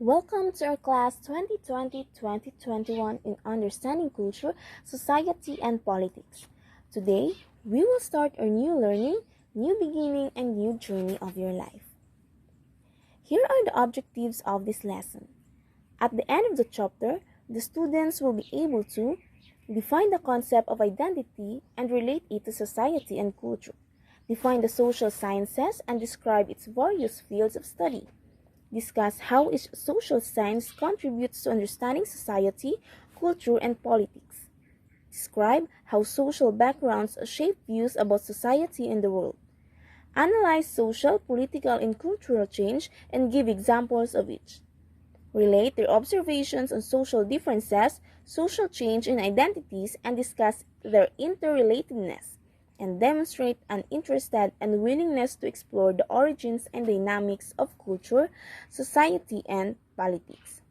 Welcome to our class 2020-2021 in Understanding Culture, Society, and Politics. Today, we will start our new learning, new beginning, and new journey of your life. Here are the objectives of this lesson. At the end of the chapter, the students will be able to define the concept of identity and relate it to society and culture, define the social sciences and describe its various fields of study, discuss how each social science contributes to understanding society, culture, and politics. Describe how social backgrounds shape views about society and the world. Analyze social, political, and cultural change and give examples of each. Relate their observations on social differences, social change, and identities and discuss their interrelatedness, and demonstrate an interest and willingness to explore the origins and dynamics of culture, society, and politics.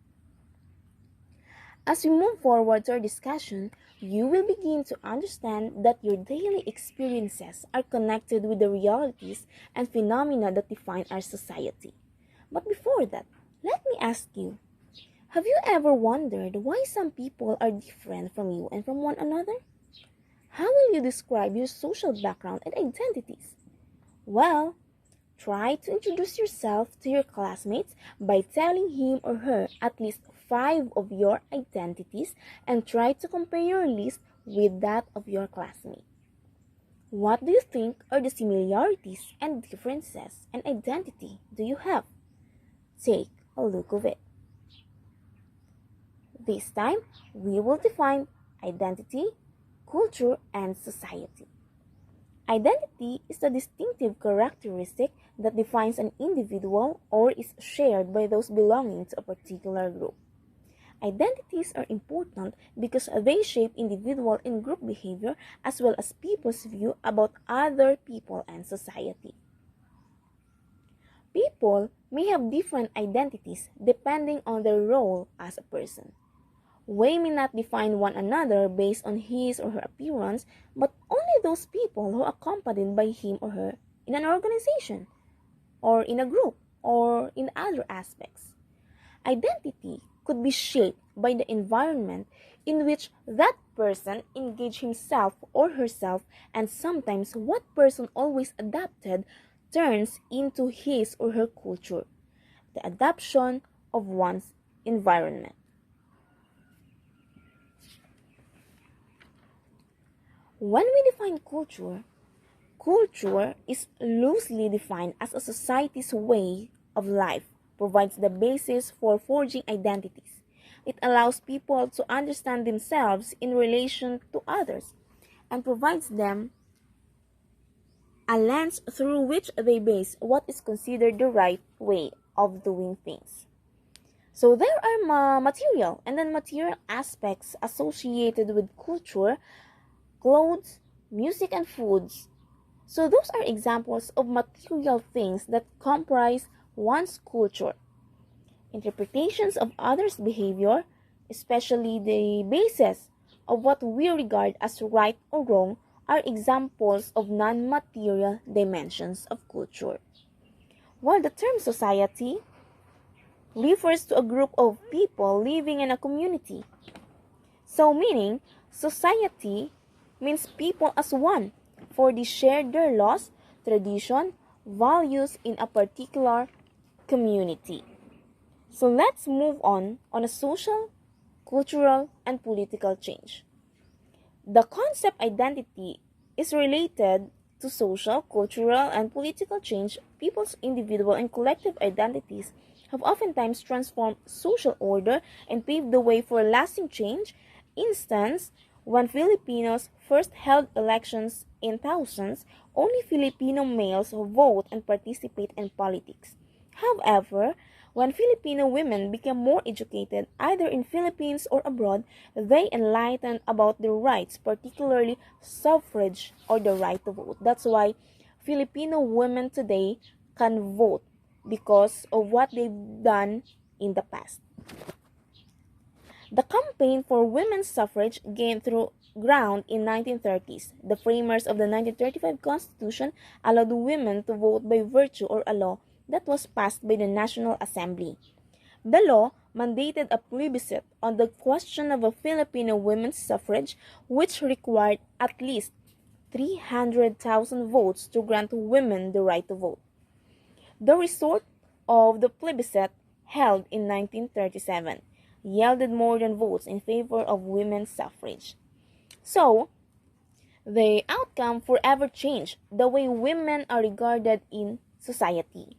As we move forward to our discussion, you will begin to understand that your daily experiences are connected with the realities and phenomena that define our society. But before that, let me ask you, have you ever wondered why some people are different from you and from one another? How will you describe your social background and identities? Well, try to introduce yourself to your classmates by telling him or her at least 5 of your identities and try to compare your list with that of your classmate. What do you think are the similarities and differences and identity do you have? Take a look of it. This time, we will define identity, culture, and society. Identity is the distinctive characteristic that defines an individual or is shared by those belonging to a particular group. Identities are important because they shape individual and group behavior as well as people's view about other people and society. People may have different identities depending on their role as a person. We may not define one another based on his or her appearance, but only those people who are accompanied by him or her in an organization, or in a group, or in other aspects. Identity could be shaped by the environment in which that person engaged himself or herself, and sometimes what person always adapted turns into his or her culture, the adaptation of one's environment. When we define culture, culture is loosely defined as a society's way of life, provides the basis for forging identities. It allows people to understand themselves in relation to others and provides them a lens through which they base what is considered the right way of doing things. So there are material and non-material aspects associated with culture, clothes, music, and foods. So those are examples of material things that comprise one's culture. Interpretations of others' behavior, especially the basis of what we regard as right or wrong, are examples of non-material dimensions of culture. While the term society refers to a group of people living in a community. So meaning, society means people as one, for they share their laws, tradition, values in a particular community. So let's move on a social, cultural, and political change. The concept identity is related to social, cultural, and political change. People's individual and collective identities have oftentimes transformed social order and paved the way for lasting change. Instance, when Filipinos first held elections in thousands, only Filipino males vote and participate in politics. However, when Filipino women became more educated, either in Philippines or abroad, they enlightened about their rights, particularly suffrage or the right to vote. That's why Filipino women today can vote because of what they've done in the past. The campaign for women's suffrage gained through ground in 1930s. The framers of the 1935 Constitution allowed women to vote by virtue or a law that was passed by the National Assembly. The law mandated a plebiscite on the question of a Filipino women's suffrage, which required at least 300,000 votes to grant women the right to vote. The result of the plebiscite, held in 1937, yielded more than votes in favor of women's suffrage. So, the outcome forever changed the way women are regarded in society.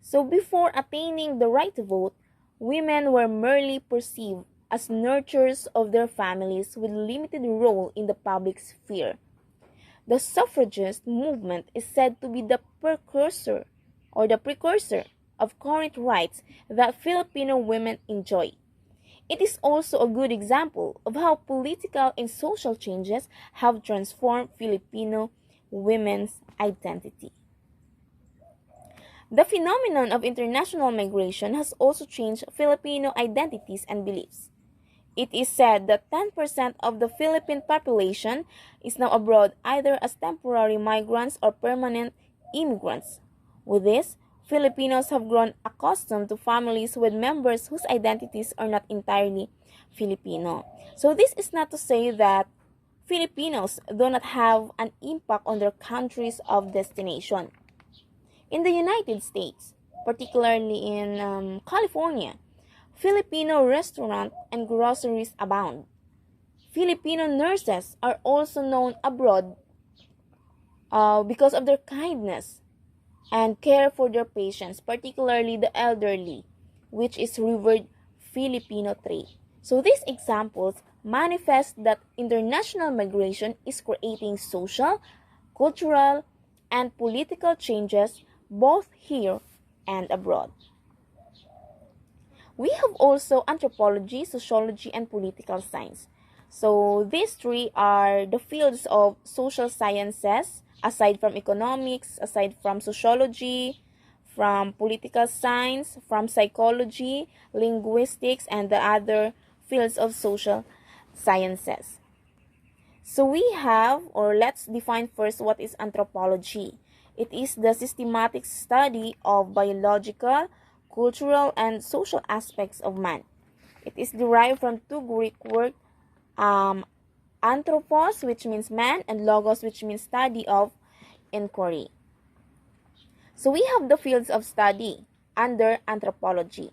So, before attaining the right to vote, women were merely perceived as nurturers of their families with limited role in the public sphere. The suffragist movement is said to be the precursor of current rights that Filipino women enjoy. It is also a good example of how political and social changes have transformed Filipino women's identity. The phenomenon of international migration has also changed Filipino identities and beliefs. It is said that 10% of the Philippine population is now abroad either as temporary migrants or permanent immigrants. With this, Filipinos have grown accustomed to families with members whose identities are not entirely Filipino. So this is not to say that Filipinos do not have an impact on their countries of destination. In the United States, particularly in California, Filipino restaurants and groceries abound. Filipino nurses are also known abroad because of their kindness and care for their patients, particularly the elderly, which is revered Filipino trait. So these examples manifest that international migration is creating social, cultural, and political changes both here and abroad. We have also anthropology, sociology, and political science. So these three are the fields of social sciences, aside from economics, aside from sociology, from political science, from psychology, linguistics, and the other fields of social sciences. So we have, or let's define first what is anthropology. It is the systematic study of biological, cultural, and social aspects of man. It is derived from two Greek words, anthropos, which means man, and logos, which means study of inquiry. So we have the fields of study under anthropology.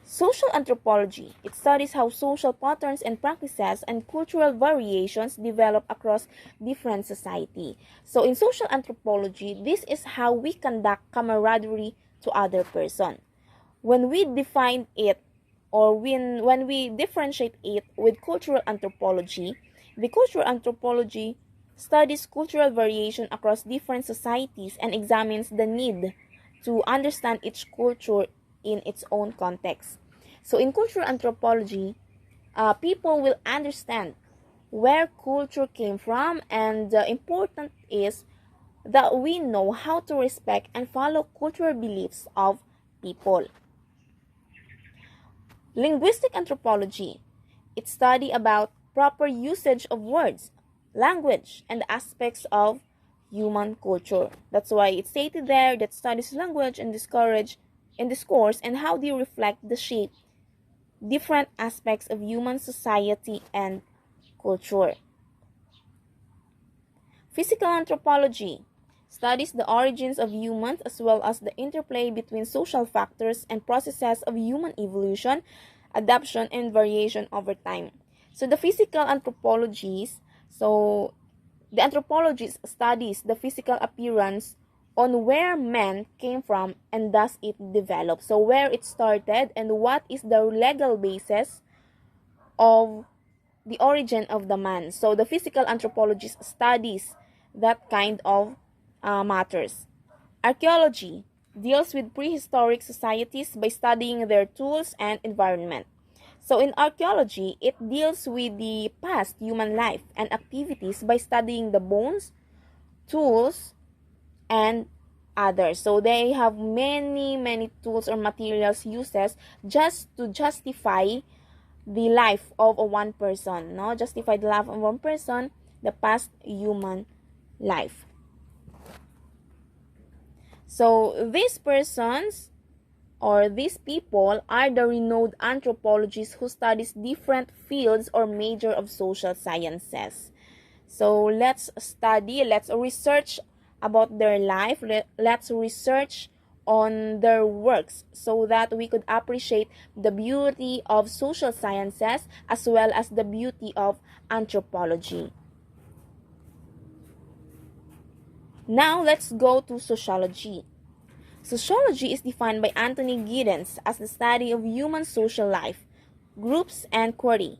Social anthropology. It studies how social patterns and practices and cultural variations develop across different society. So in social anthropology, this is how we conduct camaraderie to other person. When we define it, or when we differentiate it with cultural anthropology, the cultural anthropology studies cultural variation across different societies and examines the need to understand each culture in its own context. So in cultural anthropology, people will understand where culture came from, and important is that we know how to respect and follow cultural beliefs of people. Linguistic anthropology. It studies about proper usage of words, language, and aspects of human culture. That's why it's stated there that studies language and discourse and how they reflect the shape different aspects of human society and culture. Physical anthropology studies the origins of humans as well as the interplay between social factors and processes of human evolution, adaptation, and variation over time. So the anthropologist studies the physical appearance on where man came from and thus it developed. So where it started and what is the legal basis of the origin of the man. So the physical anthropologist studies that kind of matters. Archaeology deals with prehistoric societies by studying their tools and environment. So in archaeology, it deals with the past human life and activities by studying the bones, tools, and others. So they have many tools or materials uses just to justify the life of one person, no? Justify the life of one person, the past human life. So these persons or these people are the renowned anthropologists who studies different fields or major of social sciences. So let's research about their life, let's research on their works so that we could appreciate the beauty of social sciences as well as the beauty of anthropology. Now let's go to sociology. Sociology is defined by Anthony Giddens as the study of human social life, groups, and query.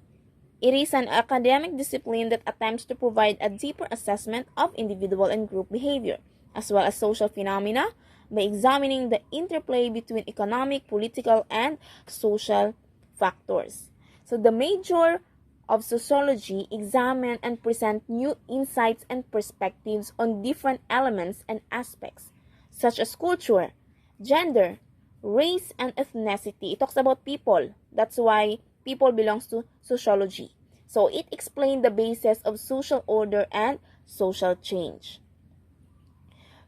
It is an academic discipline that attempts to provide a deeper assessment of individual and group behavior, as well as social phenomena, by examining the interplay between economic, political, and social factors. So the major of sociology examine and present new insights and perspectives on different elements and aspects, such as culture, gender, race, and ethnicity. It talks about people. That's why people belongs to sociology. So it explains the basis of social order and social change.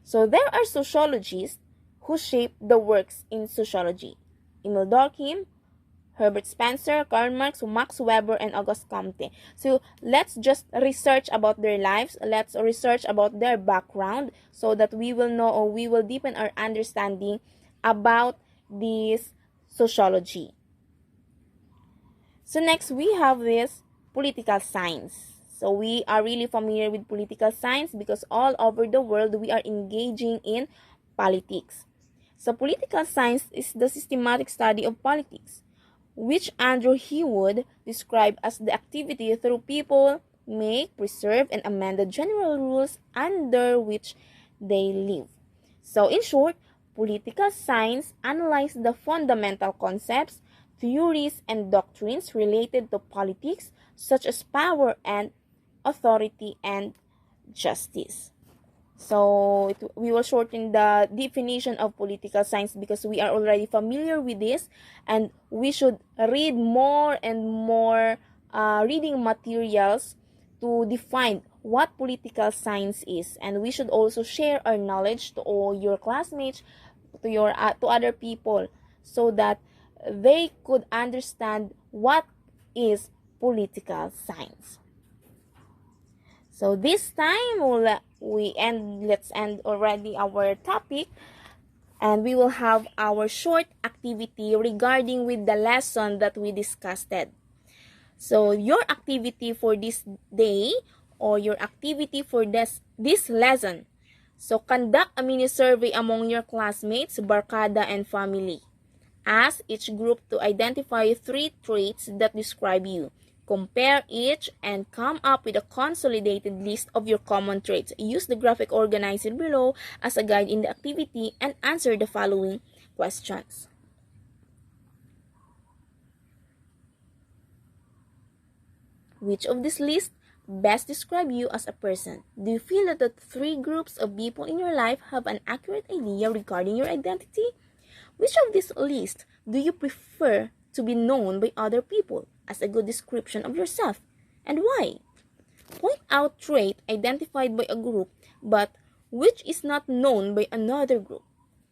So there are sociologists who shape the works in sociology. Emil Durkheim, Herbert Spencer, Karl Marx, Max Weber, and Auguste Comte. So let's just research about their lives. Let's research about their background so that we will know, or we will deepen our understanding about this sociology. So next we have this political science. So we are really familiar with political science because all over the world we are engaging in politics. So political science is the systematic study of politics, which Andrew Hewood described as the activity through people make, preserve, and amend the general rules under which they live. So in short, political science analyzes the fundamental concepts, theories, and doctrines related to politics, such as power and authority and justice. So we will shorten the definition of political science because we are already familiar with this, and we should read more and more reading materials to define what political science is, and we should also share our knowledge to all your classmates, to other people, so that they could understand what is political science. So this time let's end already our topic, and we will have our short activity regarding with the lesson that we discussed. So your activity for this day, or your activity for this lesson. So conduct a mini survey among your classmates, barkada, and family. Ask each group to identify 3 traits that describe you. Compare each and come up with a consolidated list of your common traits. Use the graphic organizer below as a guide in the activity and answer the following questions. Which of this list best describe you as a person? Do you feel that the 3 groups of people in your life have an accurate idea regarding your identity? Which of this list do you prefer to be known by other people as a good description of yourself, and why? Point out trait identified by a group but which is not known by another group.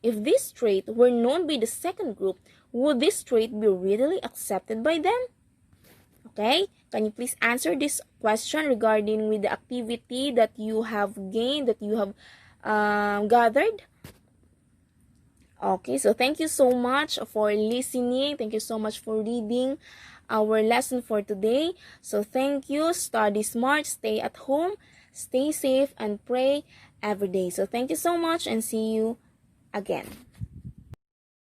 If this trait were known by the second group, would this trait be readily accepted by them? Okay, can you please answer this question regarding with the activity that you have gained, that you have gathered? Okay, so thank you so much for listening. Thank you so much for reading our lesson for today. So thank you. Study smart, stay at home, stay safe, and pray every day. So thank you so much, and see you again.